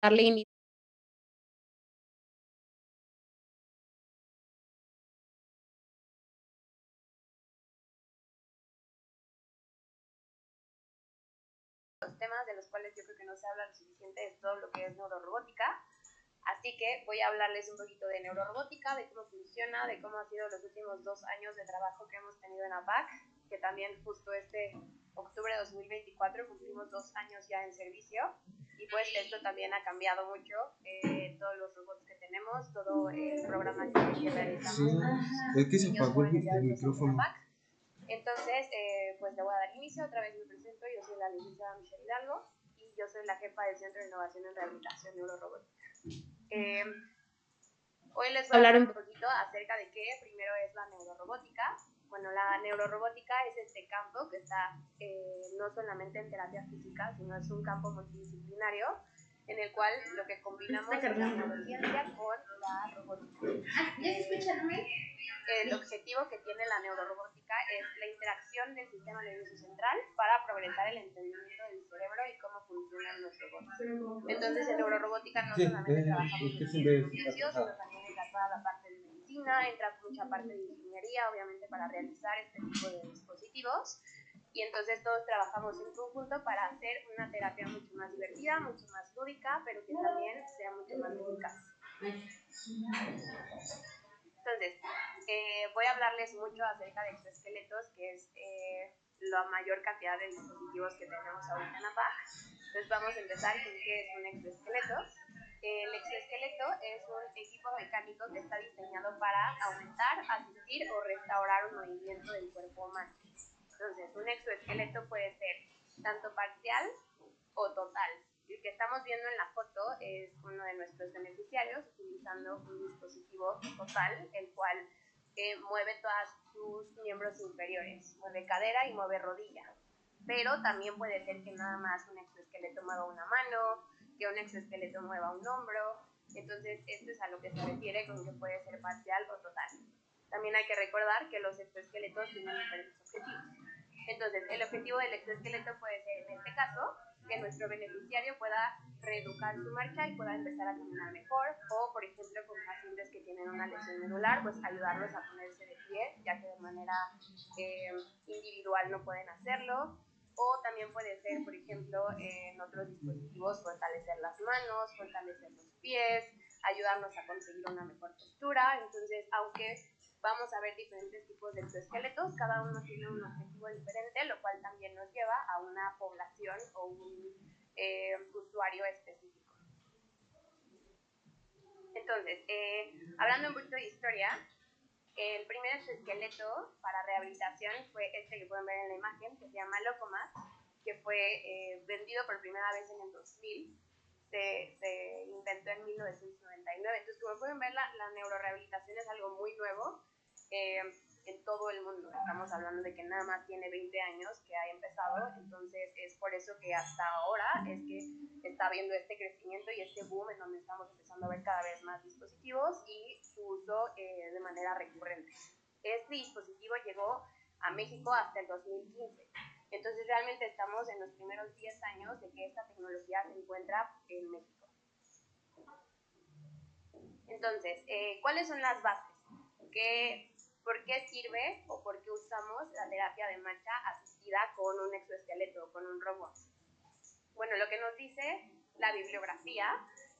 darle inicio a los temas de los cuales yo creo que no se habla lo suficiente es todo lo que es neurorobótica. Así que voy a hablarles un poquito de neurorobótica, de cómo funciona, de cómo han sido los últimos 2 años de trabajo que hemos tenido en APAC, que también justo este octubre de 2024 cumplimos 2 años ya en servicio. Y pues esto también ha cambiado mucho todos los robots que tenemos, todo el programa que realizamos. Sí, es que se apagó el micrófono. Entonces, pues le voy a dar inicio, otra vez me presento, yo soy la licenciada Michelle Hidalgo y yo soy la jefa del Centro de Innovación en Rehabilitación Neurorobótica. Hoy les voy a hablar un poquito acerca de qué primero es la neurorobótica. Bueno, la neurorobótica es este campo que está no solamente en terapia física, sino es un campo multidisciplinario en el cual lo que combinamos es la neurociencia con la robótica. El objetivo que tiene la neurorobótica es la interacción del sistema nervioso central para progresar el entendimiento del cerebro y cómo funcionan los robots. Entonces, en neurorobótica no solamente trabajamos en beneficios, sino también entra toda la parte de medicina, entra mucha parte de ingeniería, obviamente, para realizar este tipo de dispositivos. Y entonces todos trabajamos en conjunto para hacer una terapia mucho más divertida, mucho más lúdica, pero que también sea mucho más eficaz. Entonces, voy a hablarles mucho acerca de exoesqueletos, que es la mayor cantidad de dispositivos que tenemos ahorita en APAC. Entonces vamos a empezar con qué es un exoesqueleto. El exoesqueleto es un equipo mecánico que está diseñado para aumentar, asistir o restaurar un movimiento del cuerpo humano. Entonces, un exoesqueleto puede ser tanto parcial o total. El que estamos viendo en la foto es uno de nuestros beneficiarios utilizando un dispositivo total, el cual mueve todos sus miembros inferiores, mueve cadera y mueve rodilla. Pero también puede ser que nada más un exoesqueleto mueva una mano, que un exoesqueleto mueva un hombro. Entonces, esto es a lo que se refiere con que puede ser parcial o total. También hay que recordar que los exoesqueletos tienen diferentes objetivos. Entonces, el objetivo del exoesqueleto puede ser, en este caso, que nuestro beneficiario pueda reeducar su marcha y pueda empezar a caminar mejor, o por ejemplo con pacientes que tienen una lesión medular, pues ayudarlos a ponerse de pie, ya que de manera individual no pueden hacerlo, o también puede ser, por ejemplo, en otros dispositivos, fortalecer las manos, fortalecer los pies, ayudarnos a conseguir una mejor postura. Entonces, aunque vamos a ver diferentes tipos de exoesqueletos, cada uno tiene un objetivo diferente, lo cual también nos lleva a una población o un usuario específico. Entonces, hablando un poquito de historia, el primer exoesqueleto para rehabilitación fue este que pueden ver en la imagen, que se llama Locomat, que fue vendido por primera vez en el 2000. Se inventó en 1999. Entonces, como pueden ver, la neurorehabilitación es algo muy nuevo en todo el mundo. Estamos hablando de que nada más tiene 20 años que ha empezado, entonces es por eso que hasta ahora es que está habiendo este crecimiento y este boom en donde estamos empezando a ver cada vez más dispositivos y su uso de manera recurrente. Este dispositivo llegó a México hasta el 2015. Entonces realmente estamos en los primeros 10 años de que esta tecnología se encuentra en México. Entonces, ¿cuáles son las bases? ¿Por qué sirve o por qué usamos la terapia de marcha asistida con un exoesqueleto o con un robot? Bueno, lo que nos dice la bibliografía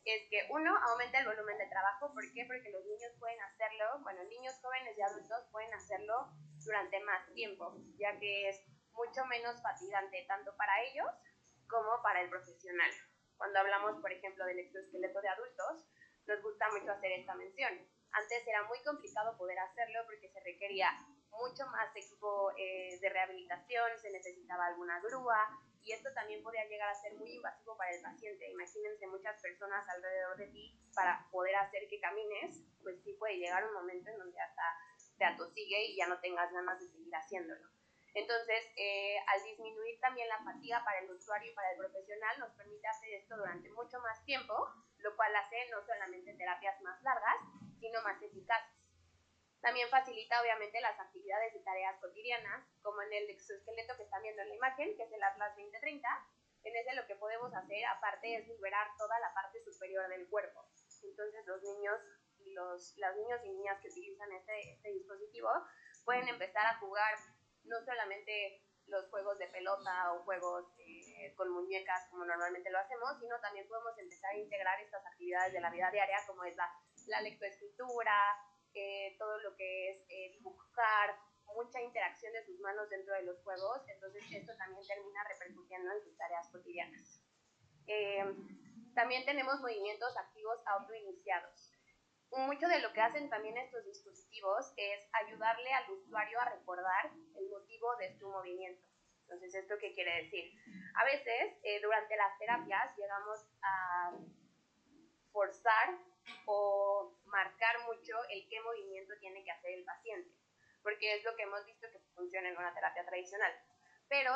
es que uno, aumenta el volumen de trabajo. ¿Por qué? Porque los niños pueden hacerlo, bueno, niños, jóvenes y adultos pueden hacerlo durante más tiempo, ya que es mucho menos fatigante tanto para ellos como para el profesional. Cuando hablamos, por ejemplo, del exoesqueleto de adultos, nos gusta mucho hacer esta mención. Antes era muy complicado poder hacerlo porque se requería mucho más equipo de rehabilitación, se necesitaba alguna grúa, y esto también podía llegar a ser muy invasivo para el paciente. Imagínense muchas personas alrededor de ti para poder hacer que camines, pues sí puede llegar un momento en donde hasta te atosigue y ya no tengas ganas de seguir haciéndolo. Entonces, al disminuir también la fatiga para el usuario y para el profesional, nos permite hacer esto durante mucho más tiempo, lo cual hace no solamente terapias más largas, sino más eficaces. También facilita obviamente las actividades y tareas cotidianas, como en el exoesqueleto que están viendo en la imagen, que es el Atlas 2030. En ese lo que podemos hacer, aparte, es liberar toda la parte superior del cuerpo. Entonces los niños y las niños y niñas que utilizan este dispositivo pueden empezar a jugar no solamente los juegos de pelota o juegos con muñecas como normalmente lo hacemos, sino también podemos empezar a integrar estas actividades de la vida diaria, como es la lectoescritura, todo lo que es dibujar, mucha interacción de sus manos dentro de los juegos. Entonces esto también termina repercutiendo en sus tareas cotidianas. También tenemos movimientos activos autoiniciados. Mucho de lo que hacen también estos dispositivos es ayudarle al usuario a recordar el motivo de su movimiento. Entonces, ¿esto qué quiere decir? A veces, durante las terapias, llegamos a forzar o marcar mucho el qué movimiento tiene que hacer el paciente, porque es lo que hemos visto que funciona en una terapia tradicional. Pero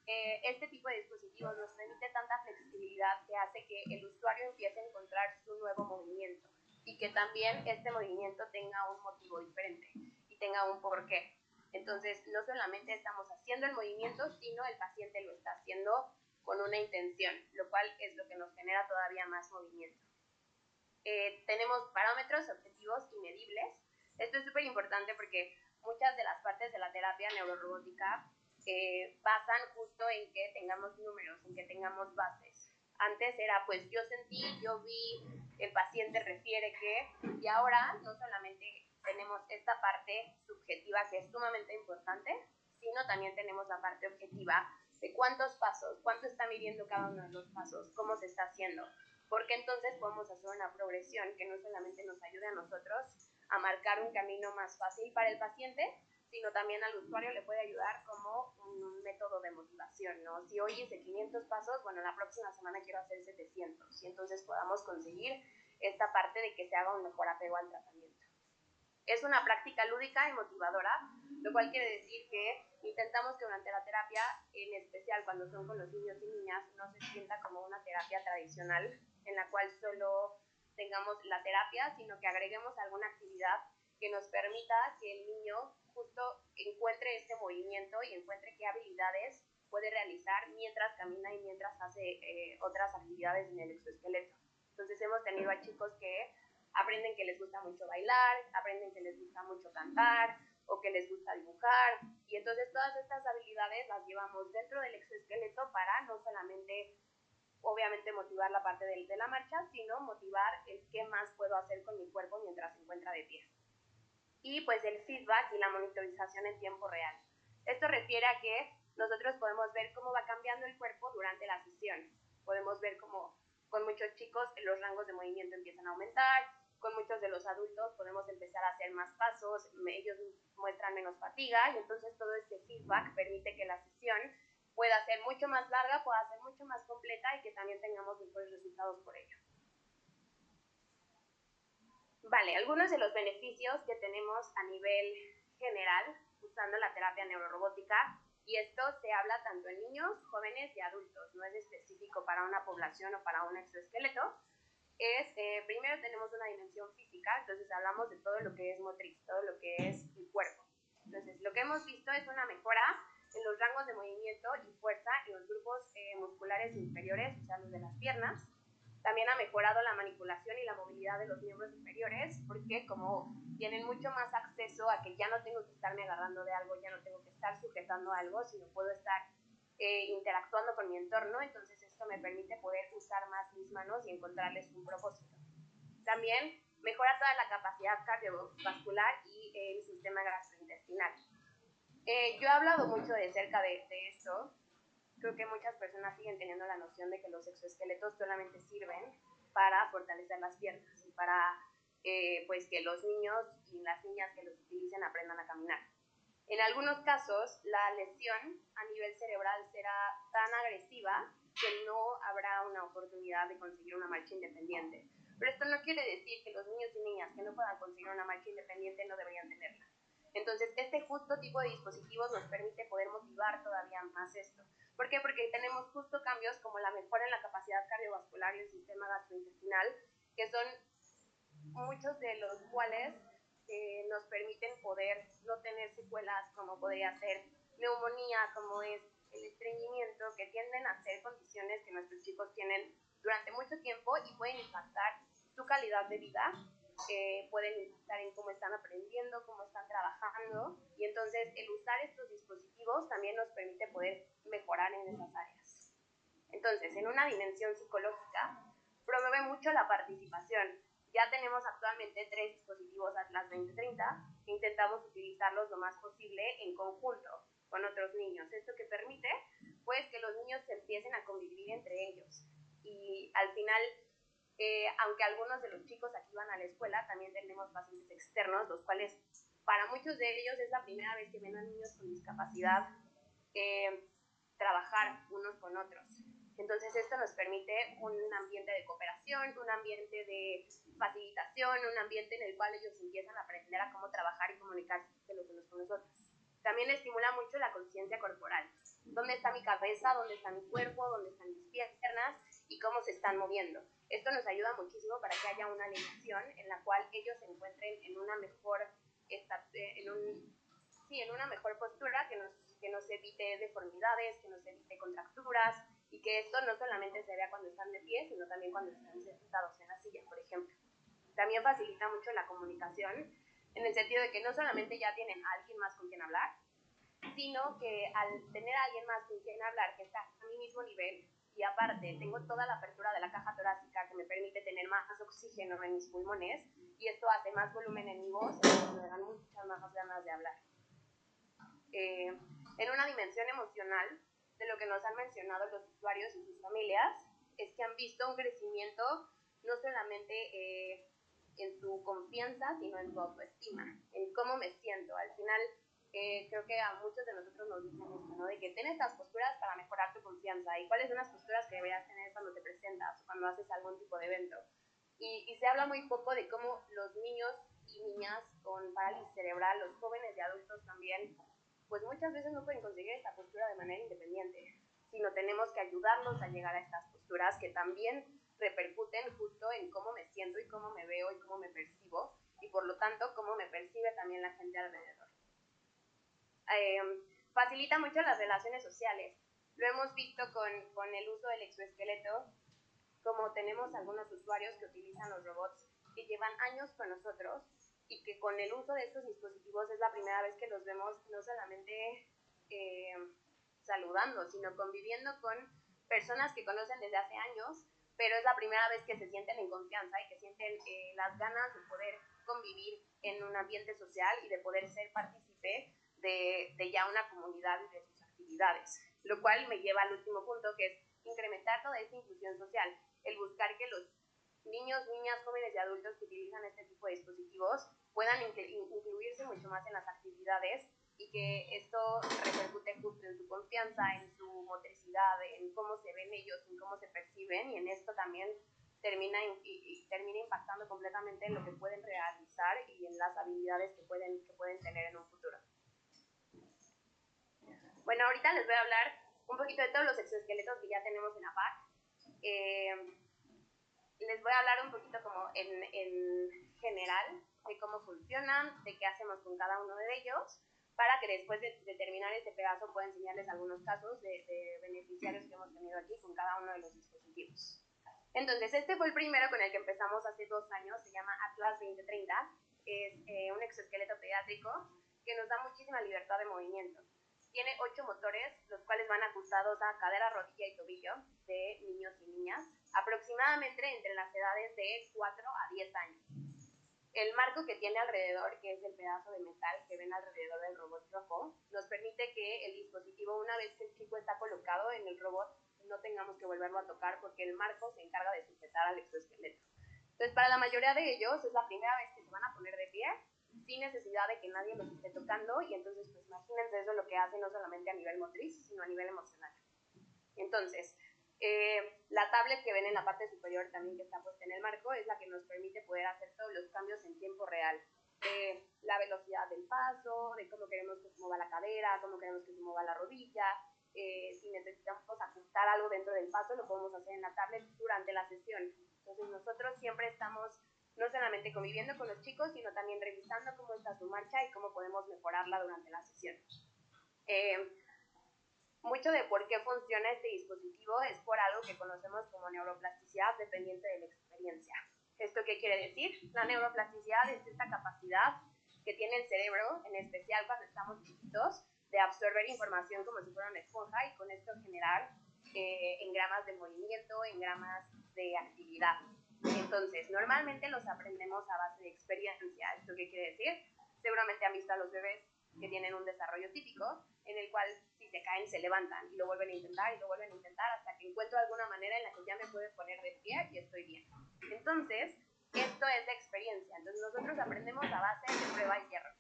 este tipo de dispositivos nos permite tanta flexibilidad que hace que el usuario empiece a encontrar su nuevo movimiento y que también este movimiento tenga un motivo diferente y tenga un porqué. Entonces, no solamente estamos haciendo el movimiento, sino el paciente lo está haciendo con una intención, lo cual es lo que nos genera todavía más movimiento. Tenemos parámetros, objetivos y medibles. Esto es súper importante porque muchas de las partes de la terapia neurorobótica basan justo en que tengamos números, en que tengamos bases. Antes era, pues, yo sentí, yo vi, el paciente refiere que, y ahora no solamente tenemos esta parte subjetiva que es sumamente importante, sino también tenemos la parte objetiva de cuántos pasos, cuánto está midiendo cada uno de los pasos, cómo se está haciendo, porque entonces podemos hacer una progresión que no solamente nos ayude a nosotros a marcar un camino más fácil para el paciente, sino también al usuario le puede ayudar como un método de motivación, ¿no? Si hoy hice 500 pasos, bueno, la próxima semana quiero hacer 700, y entonces podamos conseguir esta parte de que se haga un mejor apego al tratamiento. Es una práctica lúdica y motivadora, lo cual quiere decir que intentamos que durante la terapia, en especial cuando son con los niños y niñas, no se sienta como una terapia tradicional en la cual solo tengamos la terapia, sino que agreguemos alguna actividad que nos permita que el niño justo encuentre este movimiento y encuentre qué habilidades puede realizar mientras camina y mientras hace otras actividades en el exoesqueleto. Entonces hemos tenido a chicos que aprenden que les gusta mucho bailar, aprenden que les gusta mucho cantar o que les gusta dibujar, y entonces todas estas habilidades las llevamos dentro del exoesqueleto para no solamente, obviamente, motivar la parte de la marcha, sino motivar el qué más puedo hacer con mi cuerpo mientras se encuentra de pie. Y pues el feedback y la monitorización en tiempo real. Esto refiere a que nosotros podemos ver cómo va cambiando el cuerpo durante la sesión. Podemos ver cómo con muchos chicos los rangos de movimiento empiezan a aumentar, con muchos de los adultos podemos empezar a hacer más pasos, ellos muestran menos fatiga, y entonces todo este feedback permite que la sesión pueda ser mucho más larga, pueda ser mucho más completa y que también tengamos mejores resultados por ello. Vale, algunos de los beneficios que tenemos a nivel general usando la terapia neurorobótica, y esto se habla tanto en niños, jóvenes y adultos, no es específico para una población o para un exoesqueleto, es, primero tenemos una dimensión física, entonces hablamos de todo lo que es motriz, todo lo que es el cuerpo. Entonces, lo que hemos visto es una mejora en los rangos de movimiento y fuerza en los grupos musculares inferiores, o sea, los de las piernas. También ha mejorado la manipulación y la movilidad de los miembros inferiores, porque como tienen mucho más acceso a que ya no tengo que estarme agarrando de algo, ya no tengo que estar sujetando algo, sino puedo estar interactuando con mi entorno, entonces esto me permite poder usar más mis manos y encontrarles un propósito. También mejora toda la capacidad cardiovascular y el sistema gastrointestinal. Yo he hablado mucho de cerca de esto. Creo que muchas personas siguen teniendo la noción de que los exoesqueletos solamente sirven para fortalecer las piernas y para pues que los niños y las niñas que los utilicen aprendan a caminar. En algunos casos, la lesión a nivel cerebral será tan agresiva que no habrá una oportunidad de conseguir una marcha independiente. Pero esto no quiere decir que los niños y niñas que no puedan conseguir una marcha independiente no deberían tenerla. Entonces, este justo tipo de dispositivos nos permite poder motivar todavía más esto. ¿Por qué? Porque tenemos justo cambios como la mejora en la capacidad cardiovascular y el sistema gastrointestinal, que son muchos de los cuales nos permiten poder no tener secuelas como podría ser neumonía, como es el estreñimiento, que tienden a ser condiciones que nuestros chicos tienen durante mucho tiempo y pueden impactar su calidad de vida, pueden impactar en cómo están aprendiendo, cómo están trabajando, y entonces el usar estos dispositivos también nos permite poder mejorar en esas áreas. Entonces, en una dimensión psicológica, promueve mucho la participación. Ya tenemos actualmente 3 dispositivos Atlas 2030 e intentamos utilizarlos lo más posible en conjunto con otros niños. Esto que permite, pues, que los niños se empiecen a convivir entre ellos. Y al final, aunque algunos de los chicos aquí van a la escuela, también tenemos pacientes externos, los cuales para muchos de ellos es la primera vez que ven a niños con discapacidad trabajar unos con otros. Entonces esto nos permite un ambiente de cooperación, un ambiente de facilitación, un ambiente en el cual ellos empiezan a aprender a cómo trabajar y comunicarse los unos con los otros. También estimula mucho la conciencia corporal. ¿Dónde está mi cabeza? ¿Dónde está mi cuerpo? ¿Dónde están mis piernas? Y cómo se están moviendo. Esto nos ayuda muchísimo para que haya una alineación en la cual ellos se encuentren en una mejor, en una mejor postura, que nos evite deformidades, que nos evite contracturas, y que esto no solamente se vea cuando están de pie, sino también cuando están sentados en la silla, por ejemplo. También facilita mucho la comunicación, en el sentido de que no solamente ya tienen a alguien más con quien hablar, sino que al tener a alguien más con quien hablar que está a mi mismo nivel, y aparte tengo toda la apertura de la caja torácica que me permite tener más oxígeno en mis pulmones, y esto hace más volumen en mi voz, y me dan muchas más ganas de hablar. En una dimensión emocional, de lo que nos han mencionado los usuarios y sus familias, es que han visto un crecimiento no solamente en su confianza, sino en su autoestima, en cómo me siento. Al final, creo que a muchos de nosotros nos dicen esto, ¿no? De que ten estas posturas para mejorar tu confianza, y cuáles son las posturas que deberías tener cuando te presentas o cuando haces algún tipo de evento. Y se habla muy poco de cómo los niños y niñas con parálisis cerebral, los jóvenes y adultos también, pues muchas veces no pueden conseguir esta postura de manera independiente, sino tenemos que ayudarlos a llegar a estas posturas que también repercuten justo en cómo me siento y cómo me veo y cómo me percibo, y por lo tanto cómo me percibe también la gente alrededor. Facilita mucho las relaciones sociales. Lo hemos visto con el uso del exoesqueleto, como tenemos algunos usuarios que utilizan los robots que llevan años con nosotros, y que con el uso de estos dispositivos es la primera vez que los vemos no solamente saludando, sino conviviendo con personas que conocen desde hace años, pero es la primera vez que se sienten en confianza y que sienten las ganas de poder convivir en un ambiente social y de poder ser partícipe de ya una comunidad y de sus actividades. Lo cual me lleva al último punto, que es incrementar toda esta inclusión social, el buscar que los niños, niñas, jóvenes y adultos que utilizan este tipo de dispositivos puedan incluirse mucho más en las actividades, y que esto repercute justo en su confianza, en su motricidad, en cómo se ven ellos, en cómo se perciben, y en esto también termina impactando completamente en lo que pueden realizar y en las habilidades que pueden tener en un futuro. Bueno, ahorita les voy a hablar un poquito de todos los exoesqueletos que ya tenemos en APAC. Les voy a hablar un poquito como en general de cómo funcionan, de qué hacemos con cada uno de ellos, para que después de terminar este pedazo pueda enseñarles algunos casos de beneficiarios que hemos tenido aquí con cada uno de los dispositivos. Entonces, este fue el primero con el que empezamos hace 2 años, se llama Atlas 2030, es un exoesqueleto pediátrico que nos da muchísima libertad de movimiento. Tiene 8 motores, los cuales van ajustados a cadera, rodilla y tobillo de niños y niñas, aproximadamente entre las edades de 4 a 10 años. El marco que tiene alrededor, que es el pedazo de metal que ven alrededor del robot rojo, nos permite que el dispositivo, una vez que el chico está colocado en el robot, no tengamos que volverlo a tocar, porque el marco se encarga de sujetar al exoesqueleto. Entonces, para la mayoría de ellos es la primera vez que se van a poner de pie, sin necesidad de que nadie los esté tocando, y entonces pues imagínense eso lo que hace no solamente a nivel motriz, sino a nivel emocional. Entonces, la tablet que ven en la parte superior también, que está puesta en el marco, es la que nos permite poder hacer todos los cambios en tiempo real. La velocidad del paso, de cómo queremos que se mueva la cadera, cómo queremos que se mueva la rodilla. Si necesitamos ajustar algo dentro del paso, lo podemos hacer en la tablet durante la sesión. Entonces nosotros siempre estamos no solamente conviviendo con los chicos, sino también revisando cómo está su marcha y cómo podemos mejorarla durante la sesión. mucho de por qué funciona este dispositivo es por algo que conocemos como neuroplasticidad dependiente de la experiencia. ¿Esto qué quiere decir? La neuroplasticidad es esta capacidad que tiene el cerebro, en especial cuando estamos chiquitos, de absorber información como si fuera una esponja y con esto generar engramas de movimiento, engramas de actividad. Entonces, normalmente los aprendemos a base de experiencia. ¿Esto qué quiere decir? Seguramente han visto a los bebés que tienen un desarrollo típico, en el cual si se caen se levantan y lo vuelven a intentar y lo vuelven a intentar hasta que encuentro alguna manera en la que ya me puedo poner de pie y estoy bien. Entonces, esto es de experiencia. Entonces, nosotros aprendemos a base de prueba y error.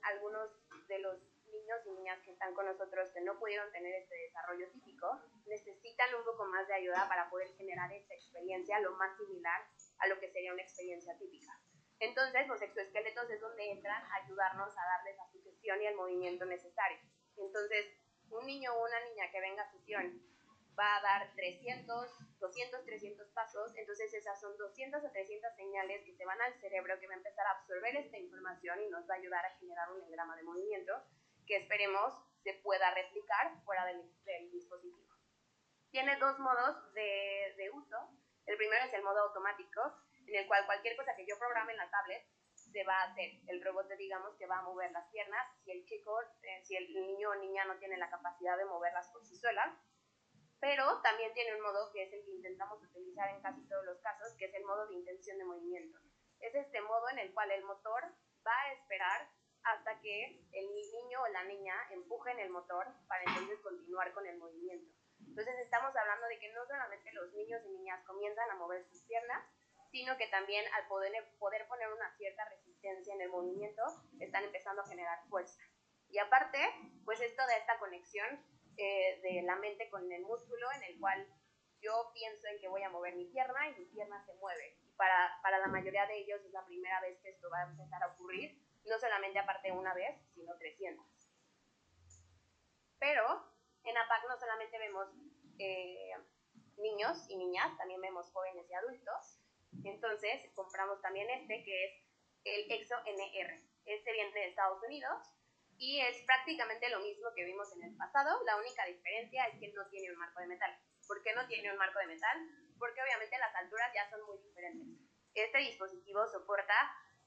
Algunos de los niños y niñas que están con nosotros que no pudieron tener este desarrollo típico necesitan un poco más de ayuda para poder generar esta experiencia lo más similar a lo que sería una experiencia típica. Entonces, los exoesqueletos es donde entran a ayudarnos a darles la sujeción y el movimiento necesario. Entonces, un niño o una niña que venga a sesión va a dar 300, 200, 300 pasos, entonces esas son 200 o 300 señales que se van al cerebro que va a empezar a absorber esta información y nos va a ayudar a generar un engrama de movimiento que esperemos se pueda replicar fuera del dispositivo. Tiene dos modos de uso. El primero es el modo automático, en el cual cualquier cosa que yo programe en la tablet se va a hacer. El robot, digamos, que va a mover las piernas si el chico, si el niño o niña no tiene la capacidad de moverlas por sí sola. Pero también tiene un modo que es el que intentamos utilizar en casi todos los casos, que es el modo de intención de movimiento. Es este modo en el cual el motor va a esperar hasta que el niño o la niña empujen el motor para entonces continuar con el movimiento. Entonces estamos hablando de que no solamente los niños y niñas comienzan a mover sus piernas, sino que también al poder poner una cierta resistencia en el movimiento, están empezando a generar fuerza. Y aparte, pues esto da esta conexión de la mente con el músculo, en el cual yo pienso en que voy a mover mi pierna y mi pierna se mueve. Y para la mayoría de ellos es la primera vez que esto va a empezar a ocurrir, no solamente aparte una vez, sino 300. Pero en APAC no solamente vemos niños y niñas, también vemos jóvenes y adultos. Entonces compramos también este que es el ExoNR. Este viene de Estados Unidos y es prácticamente lo mismo que vimos en el pasado. La única diferencia es que no tiene un marco de metal. ¿Por qué no tiene un marco de metal? Porque obviamente las alturas ya son muy diferentes. Este dispositivo soporta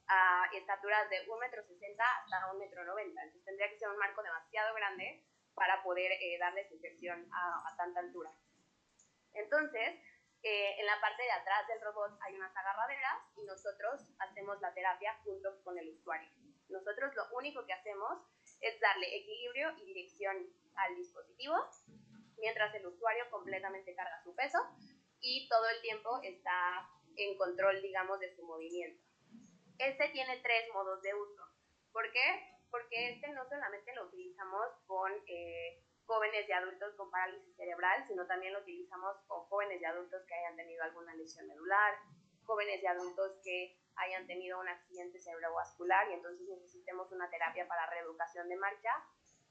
a estaturas de 1,60 m hasta 1,90 m. Entonces tendría que ser un marco demasiado grande para poder darle sujeción a tanta altura. Entonces, en la parte de atrás del robot hay unas agarraderas y nosotros hacemos la terapia junto con el usuario. Nosotros lo único que hacemos es darle equilibrio y dirección al dispositivo, mientras el usuario completamente carga su peso y todo el tiempo está en control, digamos, de su movimiento. Este tiene 3 modos de uso. ¿Por qué? Porque este no solamente lo utilizamos con jóvenes y adultos con parálisis cerebral, sino también lo utilizamos con jóvenes y adultos que hayan tenido alguna lesión medular, jóvenes y adultos que hayan tenido un accidente cerebrovascular y entonces necesitemos una terapia para reeducación de marcha,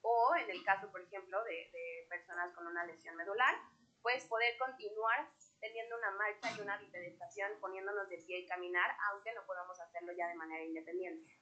o en el caso, por ejemplo, de personas con una lesión medular, pues poder continuar teniendo una marcha y una bipedestación, poniéndonos de pie y caminar, aunque no podamos hacerlo ya de manera independiente.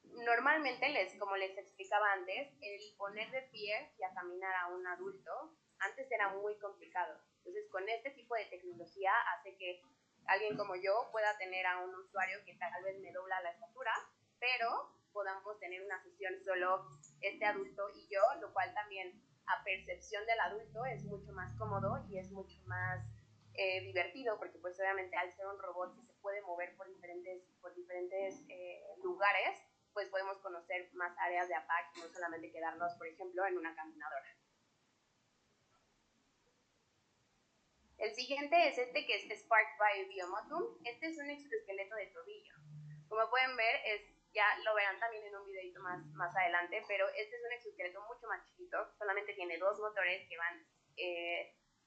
Normalmente, como les explicaba antes, el poner de pie y a caminar a un adulto antes era muy complicado. Entonces, con este tipo de tecnología hace que alguien como yo pueda tener a un usuario que tal vez me dobla la estatura, pero podamos tener una sesión solo este adulto y yo, lo cual también a percepción del adulto es mucho más cómodo y es mucho más divertido, porque pues obviamente al ser un robot que se puede mover por diferentes lugares, pues podemos conocer más áreas de APAC y no solamente quedarnos, por ejemplo, en una caminadora. El siguiente es este que es Spark by Biomotum. Este es un exoesqueleto de tobillo. Como pueden ver, ya lo verán también en un videito más adelante, pero este es un exoesqueleto mucho más chiquito, solamente tiene 2 motores que van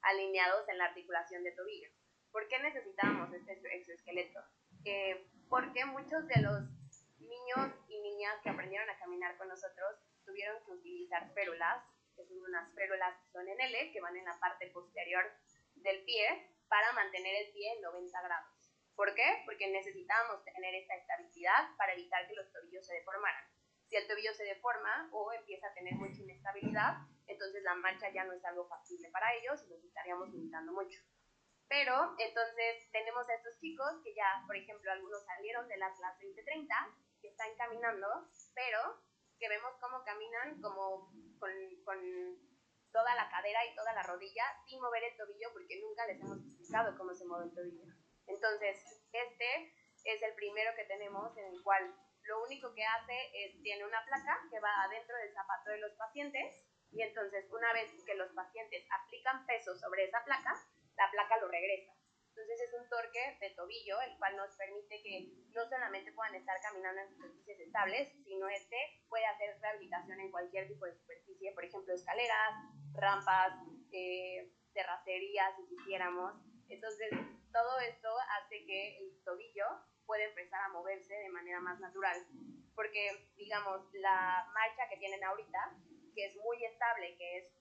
alineados en la articulación de tobillo. ¿Por qué necesitábamos este exoesqueleto? Porque muchos de los niños y niñas que aprendieron a caminar con nosotros tuvieron que utilizar férulas, que son unas férulas que son en L, que van en la parte posterior del pie, para mantener el pie en 90 grados. ¿Por qué? Porque necesitábamos tener esta estabilidad para evitar que los tobillos se deformaran. Si el tobillo se deforma o empieza a tener mucha inestabilidad, entonces la marcha ya no es algo factible para ellos y los estaríamos limitando mucho. Pero entonces tenemos a estos chicos que ya, por ejemplo, algunos salieron del Atlas 2030, que están caminando, pero que vemos cómo caminan como con toda la cadera y toda la rodilla sin mover el tobillo, porque nunca les hemos explicado cómo se mueve el tobillo. Entonces, este es el primero que tenemos, en el cual lo único que hace es, tiene una placa que va adentro del zapato de los pacientes, y entonces una vez que los pacientes aplican peso sobre esa placa, la placa lo regresa. Entonces es un torque de tobillo, el cual nos permite que no solamente puedan estar caminando en superficies estables, sino puede hacer rehabilitación en cualquier tipo de superficie, por ejemplo, escaleras, rampas, terracerías, si quisiéramos. Entonces, todo esto hace que el tobillo pueda empezar a moverse de manera más natural. Porque, digamos, la marcha que tienen ahorita, que es muy estable, que es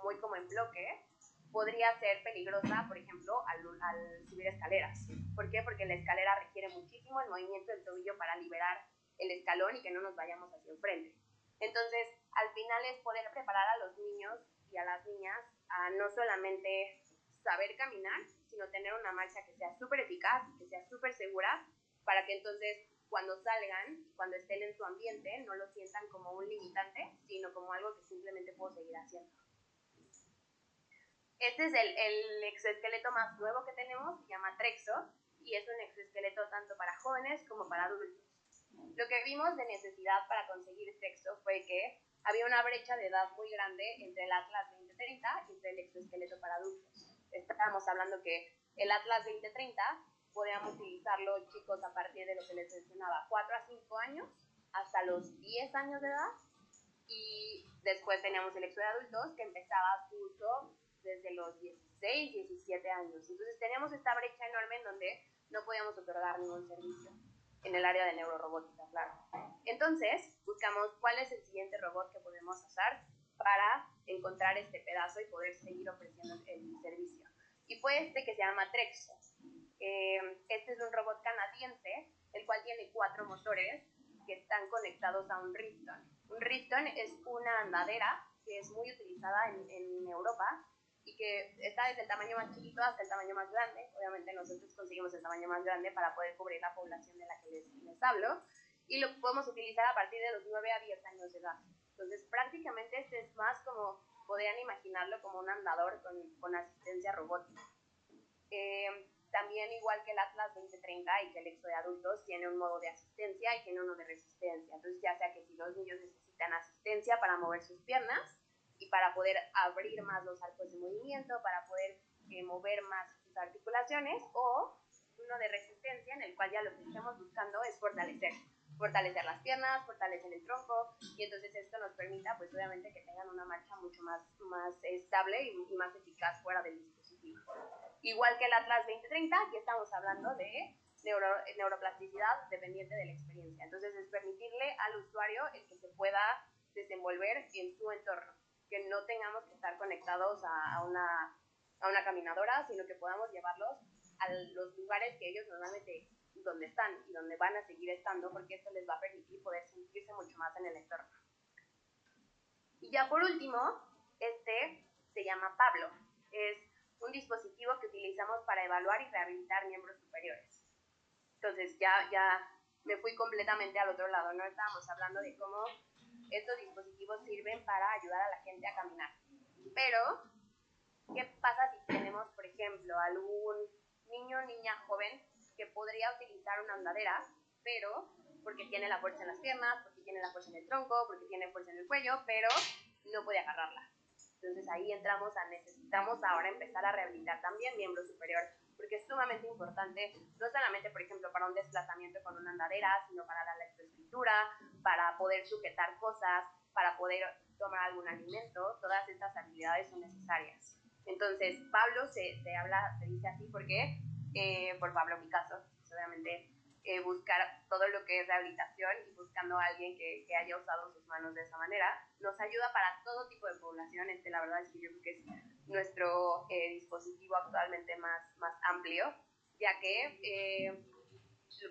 muy como en bloque, podría ser peligrosa, por ejemplo, al subir escaleras. ¿Por qué? Porque la escalera requiere muchísimo el movimiento del tobillo para liberar el escalón y que no nos vayamos hacia enfrente. Entonces, al final es poder preparar a los niños y a las niñas a no solamente saber caminar, sino tener una marcha que sea súper eficaz, que sea súper segura, para que entonces cuando salgan, cuando estén en su ambiente, no lo sientan como un limitante, sino como algo que simplemente puedo seguir haciendo. Este es el exoesqueleto más nuevo que tenemos, se llama Trexo, y es un exoesqueleto tanto para jóvenes como para adultos. Lo que vimos de necesidad para conseguir Trexo fue que había una brecha de edad muy grande entre el Atlas 2030 y entre el exoesqueleto para adultos. Estábamos hablando que el Atlas 2030 podíamos utilizarlo chicos a partir de lo que les mencionaba, 4 a 5 años, hasta los 10 años de edad, y después teníamos el exo de adultos que empezaba su uso desde los 16, 17 años. Entonces teníamos esta brecha enorme en donde no podíamos otorgar ningún servicio en el área de neurorobótica, claro. Entonces buscamos cuál es el siguiente robot que podemos usar para encontrar este pedazo y poder seguir ofreciendo el servicio. Y fue este que se llama Trexo. Este es un robot canadiense, el cual tiene 4 motores que están conectados a un Rifton. Un Rifton es una andadera que es muy utilizada en Europa y que está desde el tamaño más chiquito hasta el tamaño más grande. Obviamente nosotros conseguimos el tamaño más grande para poder cubrir la población de la que les hablo, y lo podemos utilizar a partir de los 9 a 10 años de edad. Entonces prácticamente este es más como, podrían imaginarlo como un andador con asistencia robótica. También igual que el Atlas 2030 y que el exo de adultos tiene un modo de asistencia y tiene uno de resistencia. Entonces ya sea que si los niños necesitan asistencia para mover sus piernas y para poder abrir más los arcos de movimiento, para poder mover más sus articulaciones, o uno de resistencia en el cual ya lo que estamos buscando es fortalecer las piernas, fortalecer el tronco, y entonces esto nos permita pues obviamente que tengan una marcha mucho más estable y más eficaz fuera del dispositivo. Igual que el Atlas 2030, aquí estamos hablando de neuroplasticidad dependiente de la experiencia. Entonces es permitirle al usuario el que se pueda desenvolver en su entorno, que no tengamos que estar conectados a una caminadora, sino que podamos llevarlos a los lugares que ellos normalmente donde están y donde van a seguir estando, porque esto les va a permitir poder sentirse mucho más en el entorno. Y ya por último, este se llama Pablo. Es un dispositivo que utilizamos para evaluar y rehabilitar miembros superiores. Entonces ya me fui completamente al otro lado, ¿no? Estábamos hablando de cómo estos dispositivos sirven para ayudar a la gente a caminar. Pero, ¿qué pasa si tenemos, por ejemplo, algún niño o niña joven que podría utilizar una andadera, pero porque tiene la fuerza en las piernas, porque tiene la fuerza en el tronco, porque tiene fuerza en el cuello, pero no puede agarrarla? Entonces ahí necesitamos ahora empezar a rehabilitar también miembro superior, porque es sumamente importante, no solamente, por ejemplo, para un desplazamiento con una andadera, sino para la lectoescritura, para poder sujetar cosas, para poder tomar algún alimento. Todas estas habilidades son necesarias. Entonces, Pablo se dice así porque, por Pablo Picasso, pues obviamente buscar todo lo que es rehabilitación y buscando a alguien que haya usado sus manos de esa manera, nos ayuda para todo tipo de población. La verdad es que yo creo que es nuestro dispositivo actualmente más amplio, ya que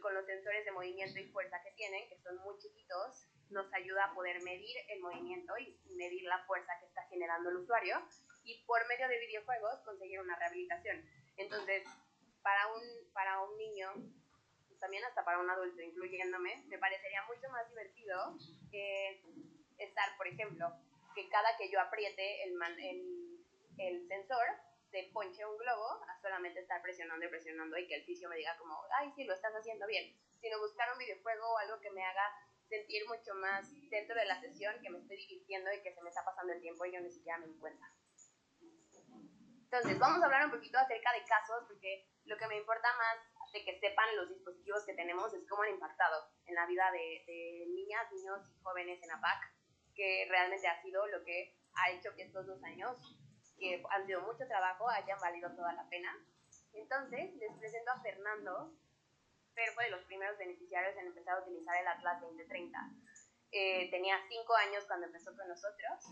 con los sensores de movimiento y fuerza que tienen, que son muy chiquitos, nos ayuda a poder medir el movimiento y medir la fuerza que está generando el usuario y por medio de videojuegos conseguir una rehabilitación. Entonces, para un niño, también hasta para un adulto, incluyéndome, me parecería mucho más divertido estar, por ejemplo, que cada que yo apriete el sensor, se ponche un globo a solamente estar presionando y presionando y que el fisio me diga como, ay, sí, lo estás haciendo bien, sino buscar un videojuego o algo que me haga sentir mucho más dentro de la sesión, que me estoy divirtiendo y que se me está pasando el tiempo y yo ni siquiera me doy cuenta. Entonces, vamos a hablar un poquito acerca de casos, porque lo que me importa más de que sepan los dispositivos que tenemos es cómo han impactado en la vida de niñas, niños y jóvenes en APAC, que realmente ha sido lo que ha hecho que estos 2 años, que han sido mucho trabajo, hayan valido toda la pena. Entonces, les presento a Fernando. Fer fue de los primeros beneficiarios en empezar a utilizar el Atlas 2030. Tenía 5 años cuando empezó con nosotros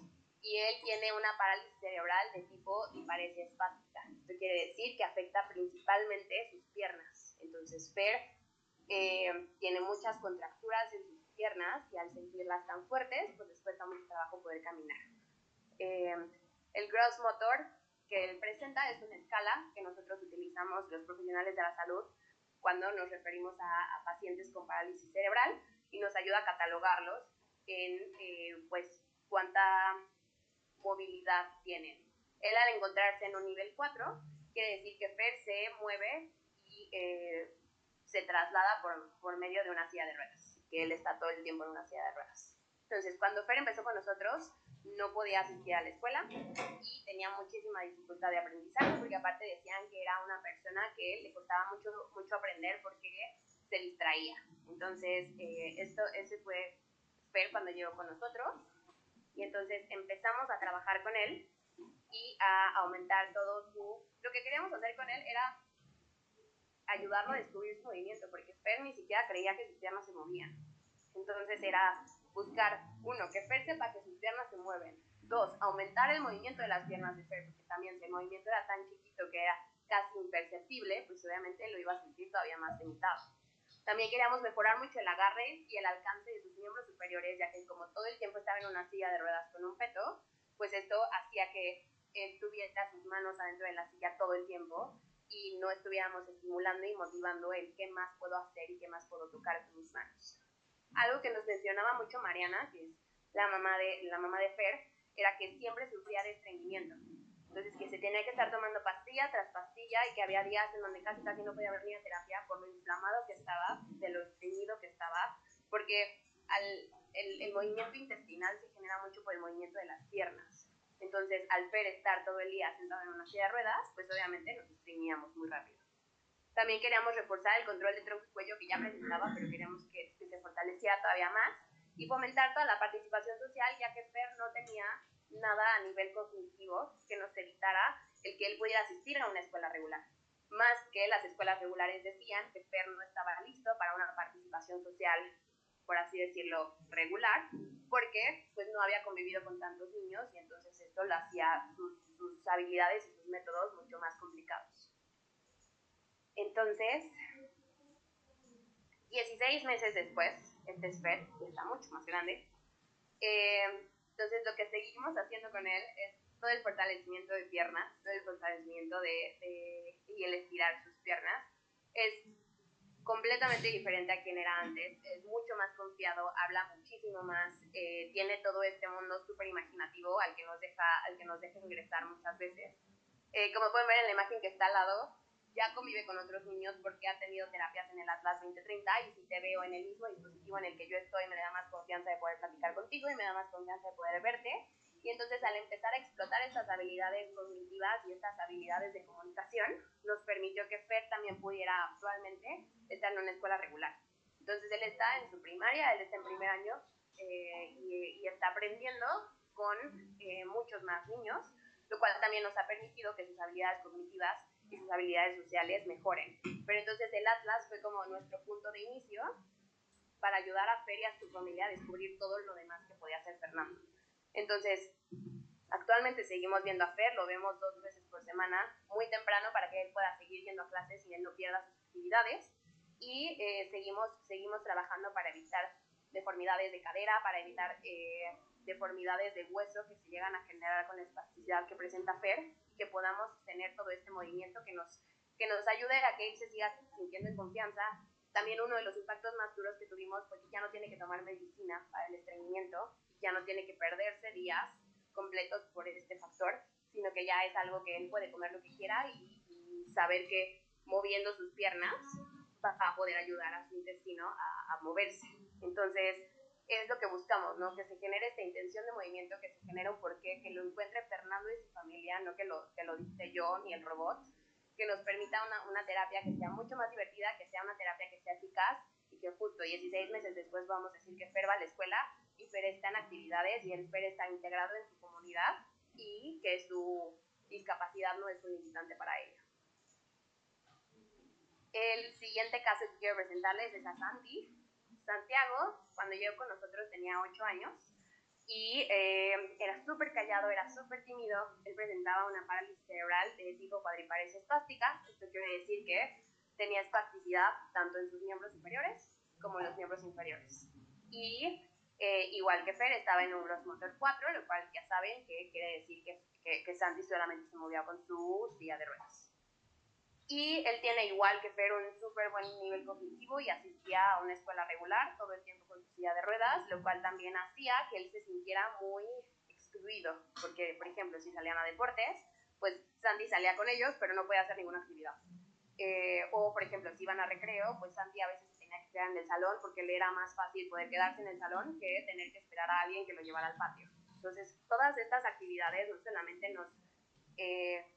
y él tiene una parálisis cerebral de tipo disparesia espástica. Esto quiere decir que afecta principalmente sus piernas. Entonces Fer tiene muchas contracturas en sus piernas y al sentirlas tan fuertes, pues les cuesta mucho trabajo poder caminar. El gross motor que él presenta es una escala que nosotros utilizamos los profesionales de la salud cuando nos referimos a pacientes con parálisis cerebral y nos ayuda a catalogarlos en pues cuánta movilidad tienen. Él al encontrarse en un nivel 4, quiere decir que Fer se mueve y se traslada por medio de una silla de ruedas, que él está todo el tiempo en una silla de ruedas. Entonces, cuando Fer empezó con nosotros, no podía asistir a la escuela y tenía muchísima dificultad de aprendizaje, porque aparte decían que era una persona que le costaba mucho aprender porque se distraía. Entonces, ese fue Fer cuando llegó con nosotros, y entonces empezamos a trabajar con él y a aumentar todo lo que queríamos hacer con él era ayudarlo a descubrir su movimiento, porque Fer ni siquiera creía que sus piernas se movían. Entonces era buscar, 1, que Fer sepa que sus piernas se mueven, 2, aumentar el movimiento de las piernas de Fer, porque también si el movimiento era tan chiquito que era casi imperceptible, pues obviamente lo iba a sentir todavía más limitado. También queríamos mejorar mucho el agarre y el alcance de sus miembros superiores, ya que como todo el tiempo estaba en una silla de ruedas con un feto, pues esto hacía que él tuviera sus manos adentro de la silla todo el tiempo y no estuviéramos estimulando y motivando el qué más puedo hacer y qué más puedo tocar con mis manos. Algo que nos mencionaba mucho Mariana, que es la mamá de Fer, era que siempre sufría de estreñimiento. Entonces, que se tenía que estar tomando pastilla tras pastilla y que había días en donde casi no podía venir a terapia por lo inflamado que estaba, de lo estreñido que estaba, porque el movimiento intestinal se genera mucho por el movimiento de las piernas. Entonces, al Fer estar todo el día sentado en una silla de ruedas, pues obviamente nos estreñíamos muy rápido. También queríamos reforzar el control de tronco y cuello que ya presentaba, pero queríamos que se fortaleciera todavía más y fomentar toda la participación social, ya que Fer no tenía nada a nivel cognitivo que nos evitara el que él pudiera asistir a una escuela regular. Más que las escuelas regulares decían que Fer no estaba listo para una participación social, por así decirlo, regular, porque pues no había convivido con tantos niños y entonces esto lo hacía sus habilidades y sus métodos mucho más complicados. Entonces, 16 meses después, este es Fer, que está mucho más grande. Entonces, lo que seguimos haciendo con él es todo el fortalecimiento de piernas, todo el fortalecimiento y el estirar sus piernas. Es completamente diferente a quien era antes, es mucho más confiado, habla muchísimo más, tiene todo este mundo súper imaginativo al que nos deja ingresar muchas veces. Como pueden ver en la imagen que está al lado, ya convive con otros niños porque ha tenido terapias en el Atlas 2030 y si te veo en el mismo dispositivo en el que yo estoy me da más confianza de poder platicar contigo y me da más confianza de poder verte. Y entonces al empezar a explotar estas habilidades cognitivas y estas habilidades de comunicación, nos permitió que Fer también pudiera actualmente estar en una escuela regular. Entonces él está en su primaria, él está en primer año y está aprendiendo con muchos más niños, lo cual también nos ha permitido que sus habilidades cognitivas y sus habilidades sociales mejoren. Pero entonces el Atlas fue como nuestro punto de inicio para ayudar a Fer y a su familia a descubrir todo lo demás que podía hacer Fernando. Entonces, actualmente seguimos viendo a Fer, lo vemos 2 veces por semana, muy temprano para que él pueda seguir yendo a clases y él no pierda sus actividades. Y seguimos trabajando para evitar deformidades de cadera, para evitar deformidades de hueso que se llegan a generar con la espasticidad que presenta Fer, y que podamos tener todo este movimiento que nos ayude a que él se siga sintiendo en confianza. También uno de los impactos más duros que tuvimos fue que ya no tiene que tomar medicina para el estreñimiento, ya no tiene que perderse días completos por este factor, sino que ya es algo que él puede comer lo que quiera y saber que moviendo sus piernas va a poder ayudar a su intestino a moverse. Entonces, es lo que buscamos, ¿no? Que se genere esta intención de movimiento, que se genere un porqué, que lo encuentre Fernando y su familia, no que lo dicte yo ni el robot, que nos permita una terapia que sea mucho más divertida, que sea una terapia que sea eficaz, y que justo 16 meses después vamos a decir que Fer va a la escuela y Fer está en actividades y el Fer está integrado en su comunidad y que su discapacidad no es un limitante para ella. El siguiente caso que quiero presentarles es a Santi. Santiago, cuando llegó con nosotros, tenía 8 años y era súper callado, era súper tímido. Él presentaba una parálisis cerebral de tipo cuadriparesia espástica. Esto quiere decir que tenía espasticidad tanto en sus miembros superiores como en los miembros inferiores. Y igual que Fer, estaba en un gross motor 4, lo cual ya saben que quiere decir que Santi solamente se movía con su silla de ruedas. Y él tiene, igual que Fer, un súper buen nivel cognitivo y asistía a una escuela regular todo el tiempo con su silla de ruedas, lo cual también hacía que él se sintiera muy excluido, porque, por ejemplo, si salían a deportes, pues Santi salía con ellos, pero no podía hacer ninguna actividad. O, por ejemplo, si iban a recreo, pues Santi a veces se tenía que quedar en el salón porque le era más fácil poder quedarse en el salón que tener que esperar a alguien que lo llevara al patio. Entonces, todas estas actividades no solamente nos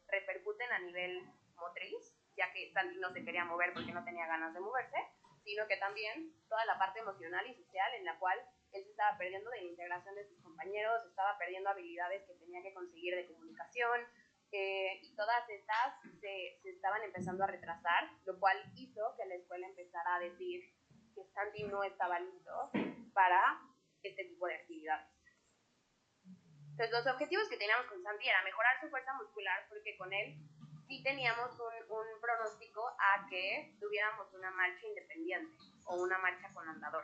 repercuten a nivel motriz, ya que Santi no se quería mover porque no tenía ganas de moverse, sino que también toda la parte emocional y social en la cual él se estaba perdiendo de la integración de sus compañeros, estaba perdiendo habilidades que tenía que conseguir de comunicación, y todas estas se estaban empezando a retrasar, lo cual hizo que la escuela empezara a decir que Santi no estaba listo para este tipo de actividades. Entonces, los objetivos que teníamos con Santi era mejorar su fuerza muscular, porque con él sí teníamos un pronóstico a que tuviéramos una marcha independiente o una marcha con andador.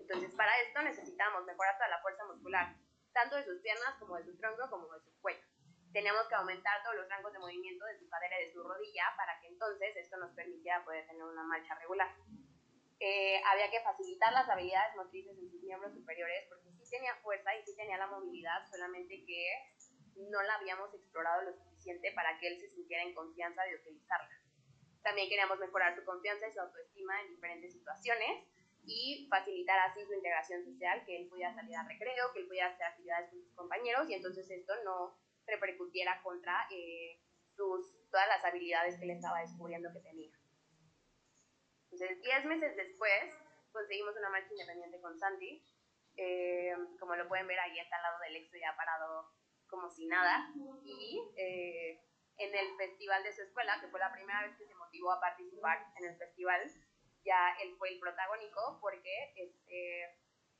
Entonces, para esto necesitábamos mejorar toda la fuerza muscular, tanto de sus piernas como de su tronco como de su cuello. Teníamos que aumentar todos los rangos de movimiento de su cadera y de su rodilla para que entonces esto nos permitiera poder tener una marcha regular. Había que facilitar las habilidades motrices en sus miembros superiores, porque sí tenía fuerza y sí tenía la movilidad, solamente que no la habíamos explorado lo suficiente para que él se sintiera en confianza de utilizarla. También queríamos mejorar su confianza y su autoestima en diferentes situaciones y facilitar así su integración social, que él pudiera salir a recreo, que él pudiera hacer actividades con sus compañeros y entonces esto no repercutiera contra todas las habilidades que él estaba descubriendo que tenía. Entonces, 10 meses después, conseguimos una marcha independiente con Santi. Como lo pueden ver, ahí está al lado del Exo ya parado como si nada. Y en el festival de su escuela, que fue la primera vez que se motivó a participar en el festival, ya él fue el protagónico porque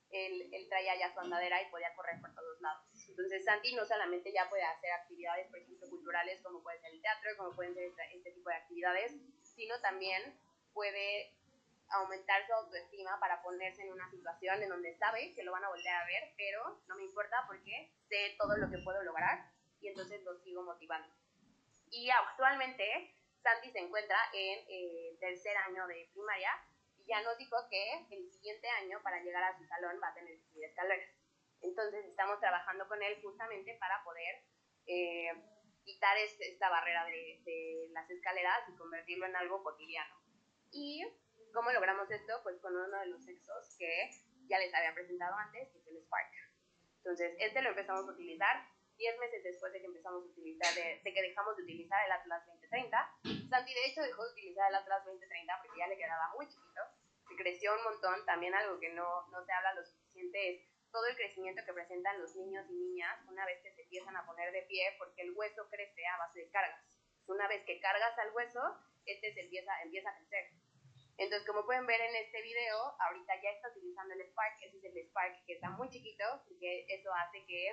él traía ya su andadera y podía correr por todos lados. Entonces Santi no solamente ya puede hacer actividades, por ejemplo, culturales, como puede ser el teatro, como pueden ser este tipo de actividades, sino también puede aumentar su autoestima para ponerse en una situación en donde sabe que lo van a volver a ver, pero no me importa porque sé todo lo que puedo lograr y entonces lo sigo motivando. Y actualmente Santi se encuentra en tercer año de primaria y ya nos dijo que el siguiente año para llegar a su salón va a tener que subir escaleras. Entonces estamos trabajando con él justamente para poder quitar esta barrera de las escaleras y convertirlo en algo cotidiano. ¿Y cómo logramos esto? Pues con uno de los exos que ya les había presentado antes, que es el Spark. Entonces, este lo empezamos a utilizar 10 meses después de que empezamos a utilizar, de que dejamos de utilizar el Atlas 2030. Santi, de hecho, dejó de utilizar el Atlas 2030 porque ya le quedaba muy chiquito. Se creció un montón. También algo que no se habla lo suficiente es todo el crecimiento que presentan los niños y niñas una vez que se empiezan a poner de pie, porque el hueso crece a base de cargas. Una vez que cargas al hueso, este se empieza a crecer. Entonces, como pueden ver en este video, ahorita ya está utilizando el Spark. Ese es el Spark que está muy chiquito, porque eso hace que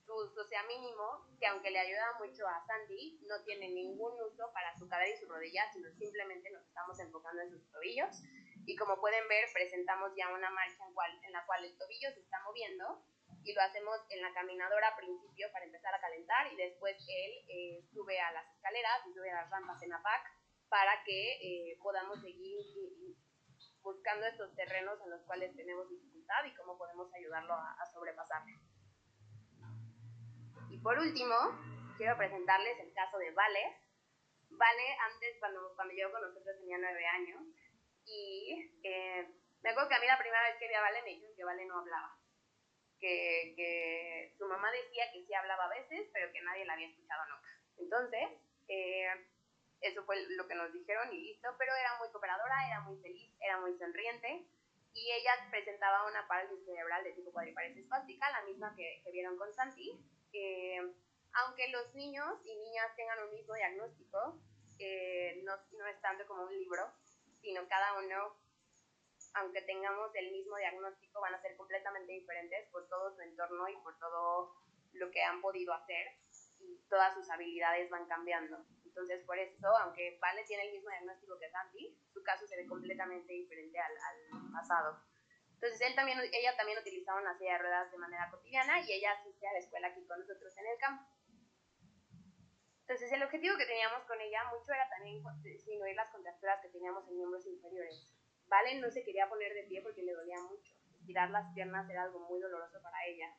su uso sea mínimo, que aunque le ayuda mucho a Santi, no tiene ningún uso para su cadera y su rodilla, sino simplemente nos estamos enfocando en sus tobillos. Y como pueden ver, presentamos ya una marcha en la cual el tobillo se está moviendo y lo hacemos en la caminadora al principio para empezar a calentar y después él sube a las escaleras y sube a las rampas en APAC para que podamos seguir buscando estos terrenos en los cuales tenemos dificultad y cómo podemos ayudarlo a sobrepasarlo. Y por último, quiero presentarles el caso de Vale. Vale, antes, cuando llegó con nosotros, tenía 9 años. Y me acuerdo que a mí la primera vez que vi a Vale me dijeron que Vale no hablaba. Que su mamá decía que sí hablaba a veces, pero que nadie la había escuchado nunca. Entonces, eso fue lo que nos dijeron y listo. Pero era muy cooperadora, era muy feliz, era muy sonriente. Y ella presentaba una parálisis cerebral de tipo cuadriparesis espástica, la misma que vieron con Santi. Aunque los niños y niñas tengan un mismo diagnóstico, no es tanto como un libro, sino cada uno, aunque tengamos el mismo diagnóstico, van a ser completamente diferentes por todo su entorno y por todo lo que han podido hacer, y todas sus habilidades van cambiando. Entonces, por eso, aunque Vale tiene el mismo diagnóstico que Santi, su caso se ve completamente diferente al pasado. Entonces, ella también utilizaba una silla de ruedas de manera cotidiana y ella asiste a la escuela aquí con nosotros en el campo. Entonces, el objetivo que teníamos con ella mucho era también disminuir las contracturas que teníamos en miembros inferiores. Vale no se quería poner de pie porque le dolía mucho. Estirar las piernas era algo muy doloroso para ella.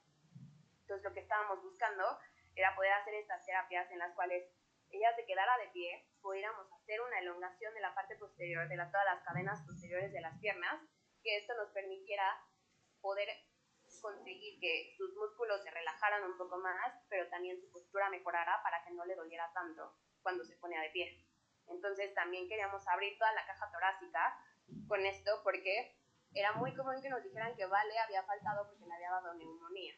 Entonces, lo que estábamos buscando era poder hacer estas terapias en las cuales ella se quedara de pie, pudiéramos hacer una elongación de la parte posterior, de todas las cadenas posteriores de las piernas, que esto nos permitiera poder conseguir que sus músculos se relajaran un poco más, pero también su postura mejorara para que no le doliera tanto cuando se ponía de pie. Entonces también queríamos abrir toda la caja torácica con esto porque era muy común que nos dijeran que Vale había faltado porque le había dado neumonía.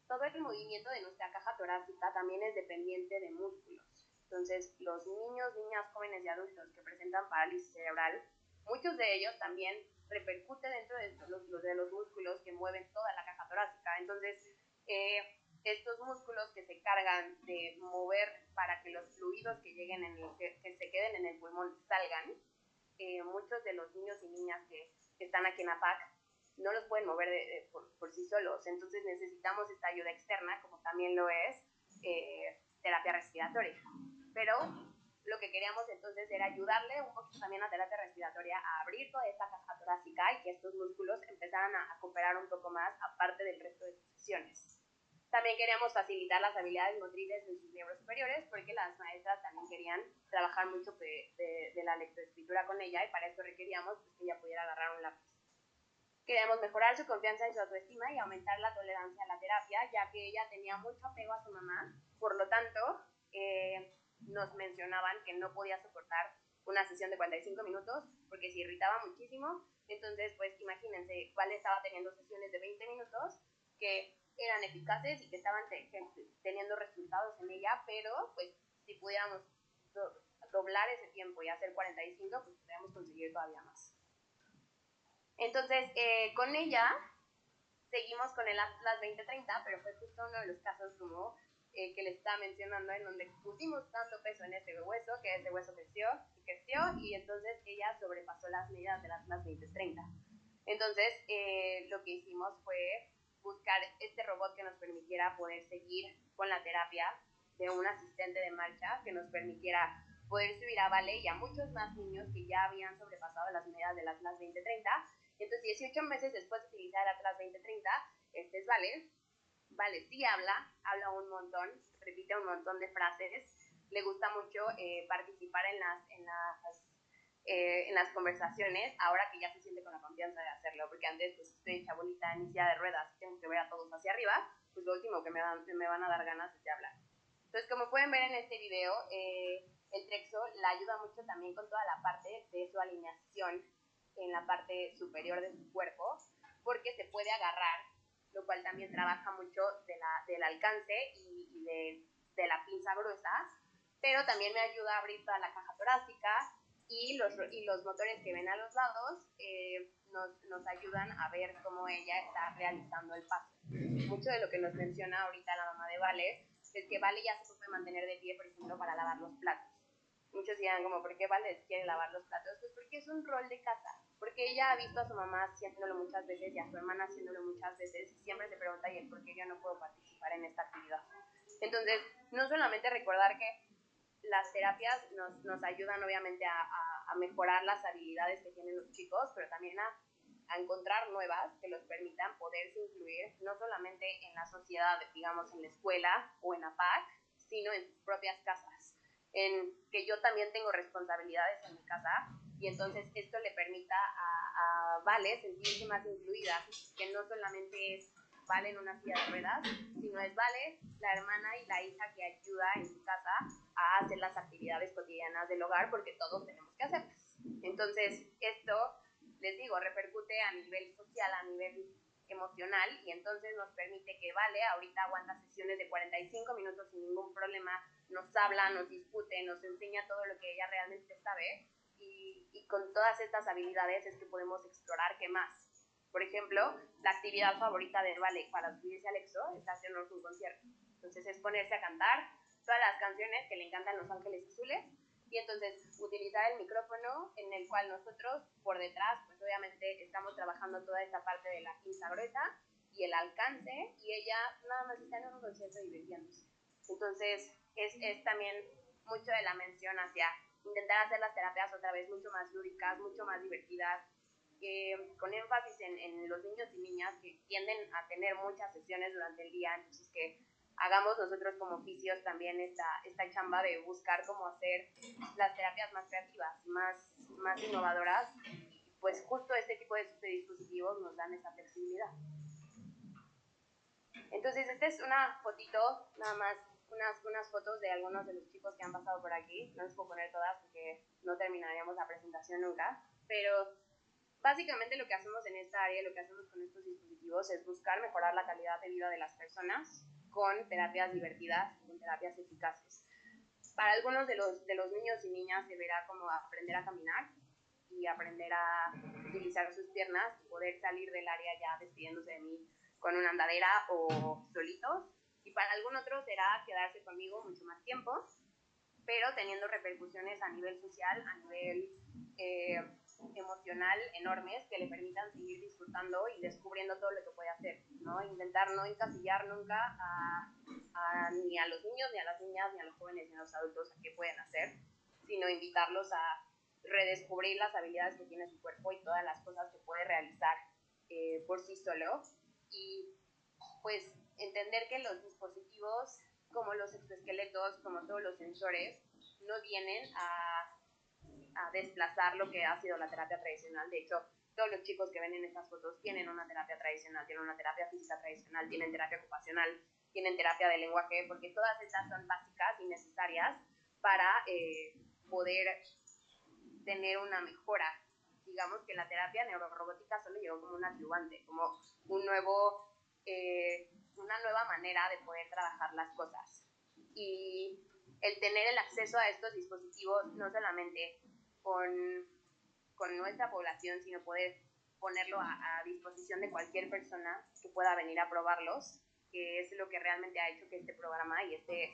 Todo el movimiento de nuestra caja torácica también es dependiente de músculos. Entonces, los niños, niñas, jóvenes y adultos que presentan parálisis cerebral, muchos de ellos también repercuten dentro de los músculos que mueven toda la caja torácica. Entonces, estos músculos que se cargan de mover para que los fluidos que lleguen que se queden en el pulmón salgan, muchos de los niños y niñas que están aquí en APAC no los pueden mover por sí solos. Entonces necesitamos esta ayuda externa, como también lo es terapia respiratoria. Pero lo que queríamos entonces era ayudarle un poquito también a terapia respiratoria a abrir toda esta caja torácica y que estos músculos empezaran a cooperar un poco más, aparte del resto de sus sesiones. También queríamos facilitar las habilidades motrices de sus miembros superiores, porque las maestras también querían trabajar mucho de la lectoescritura con ella, y para eso requeríamos pues, que ella pudiera agarrar un lápiz. Queríamos mejorar su confianza en su autoestima y aumentar la tolerancia a la terapia, ya que ella tenía mucho apego a su mamá. Por lo tanto, nos mencionaban que no podía soportar una sesión de 45 minutos porque se irritaba muchísimo. Entonces, pues imagínense, Vale estaba teniendo sesiones de 20 minutos que eran eficaces y que estaban teniendo resultados en ella, pero pues si pudiéramos doblar ese tiempo y hacer 45, pues podríamos conseguir todavía más. Entonces, con ella seguimos con el Atlas 2030, pero fue justo uno de los casos como que les estaba mencionando, en donde pusimos tanto peso en ese hueso, que ese hueso creció y entonces ella sobrepasó las medidas del Atlas 2030. Entonces, lo que hicimos fue buscar este robot que nos permitiera poder seguir con la terapia de un asistente de marcha que nos permitiera poder subir a Vale y a muchos más niños que ya habían sobrepasado las medidas del Atlas 2030. Entonces, 18 meses después de utilizar el Atlas 2030, este es Vale. Vale sí habla un montón, repite un montón de frases, le gusta mucho participar en las conversaciones, ahora que ya se siente con la confianza de hacerlo, porque antes pues estoy chabolita en silla de ruedas, tengo que ver a todos hacia arriba, pues lo último que me van a dar ganas es de hablar. Entonces, como pueden ver en este video, el Trexo la ayuda mucho también con toda la parte de su alineación en la parte superior de su cuerpo, porque se puede agarrar, lo cual también trabaja mucho del alcance y de la pinza gruesa, pero también me ayuda a abrir toda la caja torácica y los motores que ven a los lados nos ayudan a ver cómo ella está realizando el paso. Mucho de lo que nos menciona ahorita la mamá de Vale es que Vale ya se puede mantener de pie, por ejemplo, para lavar los platos. muchos dirán como, ¿por qué Vale quiere lavar los platos? Pues porque es un rol de casa, porque ella ha visto a su mamá haciéndolo muchas veces y a su hermana haciéndolo muchas veces y siempre se pregunta, ¿y el por qué yo no puedo participar en esta actividad? Entonces, no solamente recordar que las terapias nos ayudan obviamente a mejorar las habilidades que tienen los chicos, pero también a encontrar nuevas que los permitan poderse incluir no solamente en la sociedad, digamos en la escuela o en APAC, sino en sus propias casas, en que yo también tengo responsabilidades en mi casa y entonces esto le permita a Vale sentirse más incluida, que no solamente es Vale en una silla de ruedas, sino es Vale, la hermana y la hija que ayuda en su casa a hacer las actividades cotidianas del hogar, porque todos tenemos que hacerlas. Entonces, esto, les digo, repercute a nivel social, a nivel emocional, y entonces nos permite que Vale ahorita aguanta sesiones de 45 minutos sin ningún problema, nos habla, nos discute, nos enseña todo lo que ella realmente sabe, y con todas estas habilidades es que podemos explorar qué más. Por ejemplo, la actividad favorita de Vale para subirse al EXO es hacernos un concierto. Entonces es ponerse a cantar todas las canciones que le encantan Los Ángeles Azules y entonces utilizar el micrófono en el cual nosotros por detrás pues obviamente estamos trabajando toda esta parte de la pinza gruesa y el alcance y ella nada más está en un concierto divirtiéndose. Entonces es también mucho de la mención hacia intentar hacer las terapias otra vez mucho más lúdicas, mucho más divertidas, con énfasis en los niños y niñas que tienden a tener muchas sesiones durante el día, entonces que hagamos nosotros como fisios también esta chamba de buscar cómo hacer las terapias más creativas, más innovadoras, y pues justo este tipo de dispositivos nos dan esa flexibilidad. Entonces esta es una fotito, nada más, unas fotos de algunos de los chicos que han pasado por aquí, no les puedo poner todas porque no terminaríamos la presentación nunca, pero básicamente lo que hacemos en esta área, lo que hacemos con estos dispositivos es buscar mejorar la calidad de vida de las personas con terapias divertidas, con terapias eficaces. Para algunos de los niños y niñas se verá como aprender a caminar y aprender a utilizar sus piernas y poder salir del área ya despidiéndose de mí con una andadera o solitos. Y para algún otro será quedarse conmigo mucho más tiempo, pero teniendo repercusiones a nivel social, a nivel emocional enormes que le permitan seguir disfrutando y descubriendo todo lo que puede hacer, ¿no? Intentar no encasillar nunca ni a los niños, ni a las niñas, ni a los jóvenes, ni a los adultos a qué pueden hacer, sino invitarlos a redescubrir las habilidades que tiene su cuerpo y todas las cosas que puede realizar por sí solo, y pues entender que los dispositivos como los exoesqueletos, como todos los sensores, no vienen a desplazar lo que ha sido la terapia tradicional. De hecho, todos los chicos que ven en estas fotos tienen una terapia tradicional, tienen una terapia física tradicional, tienen terapia ocupacional, tienen terapia de lenguaje, porque todas estas son básicas y necesarias para poder tener una mejora. Digamos que la terapia neurorobótica solo llegó como un adyuvante, como un nuevo, una nueva manera de poder trabajar las cosas. Y el tener el acceso a estos dispositivos no solamente con nuestra población, sino poder ponerlo a disposición de cualquier persona que pueda venir a probarlos, que es lo que realmente ha hecho que este programa y este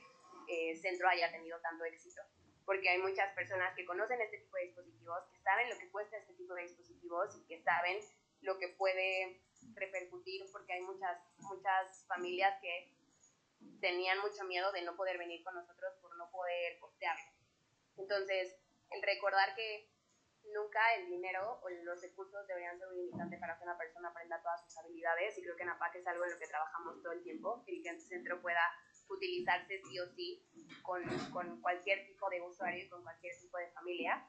centro haya tenido tanto éxito. Porque hay muchas personas que conocen este tipo de dispositivos, que saben lo que cuesta este tipo de dispositivos y que saben lo que puede repercutir, porque hay muchas familias que tenían mucho miedo de no poder venir con nosotros por no poder costearlo. Entonces, el recordar que nunca el dinero o los recursos deberían ser un limitante para que una persona aprenda todas sus habilidades, y creo que en APAC es algo en lo que trabajamos todo el tiempo, el que el centro pueda utilizarse sí o sí con cualquier tipo de usuario y con cualquier tipo de familia.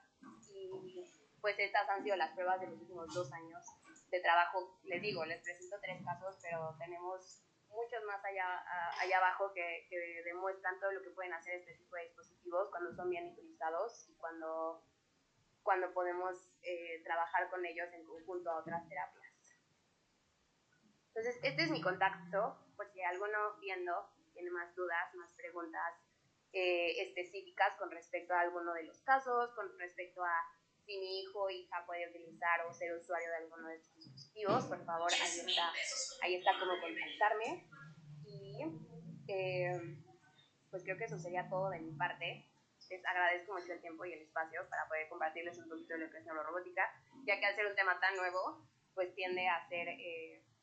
Y pues estas han sido las pruebas de los últimos 2 años de trabajo. Les digo, les presento 3 casos, pero tenemos muchos más allá abajo que demuestran todo lo que pueden hacer este tipo de dispositivos cuando son bien utilizados y cuando podemos trabajar con ellos en conjunto a otras terapias. Entonces, este es mi contacto, por si alguno viendo tiene más dudas, más preguntas específicas con respecto a alguno de los casos, con respecto a si mi hijo o hija puede utilizar o ser usuario de alguno de estos dispositivos, por favor, ahí está cómo contactarme. Y pues creo que eso sería todo de mi parte. les agradezco mucho el tiempo y el espacio para poder compartirles un poquito de lo que es neurorobótica, ya que al ser un tema tan nuevo, pues tiende a ser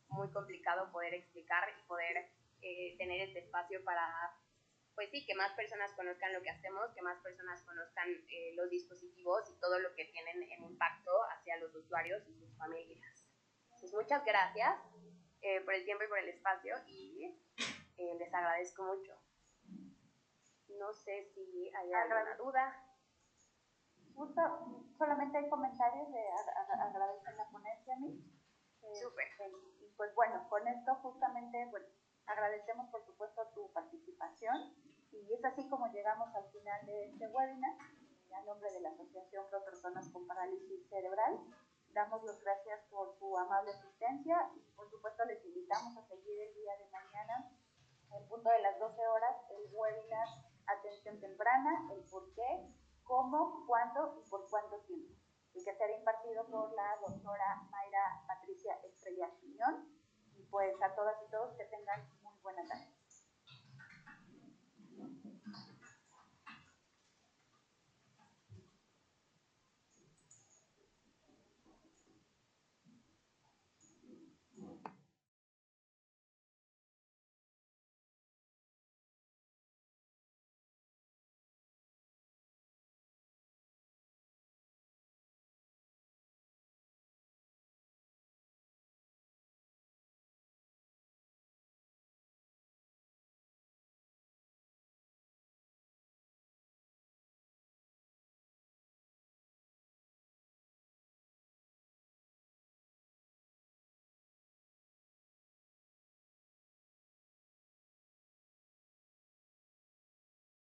muy complicado poder explicar y poder tener este espacio para, pues sí, que más personas conozcan lo que hacemos, que más personas conozcan los dispositivos y todo lo que tienen en impacto hacia los usuarios y sus familias. Entonces, muchas gracias por el tiempo y por el espacio y les agradezco mucho. No sé si hay alguna duda. Justo, solamente hay comentarios de agradecer la ponencia a mí. Súper. Y pues bueno, con esto justamente, bueno, agradecemos por supuesto tu participación y es así como llegamos al final de este webinar. A nombre de la Asociación Pro Personas con Parálisis Cerebral, damos las gracias por su amable asistencia y por supuesto les invitamos a seguir el día de mañana en punto de las 12 horas el webinar Atención Temprana, el por qué, cómo, cuándo y por cuánto tiempo, y que será impartido por la doctora Mayra Patricia Estrella Quiñón. Y pues a todas y todos que tengan muy buena tarde.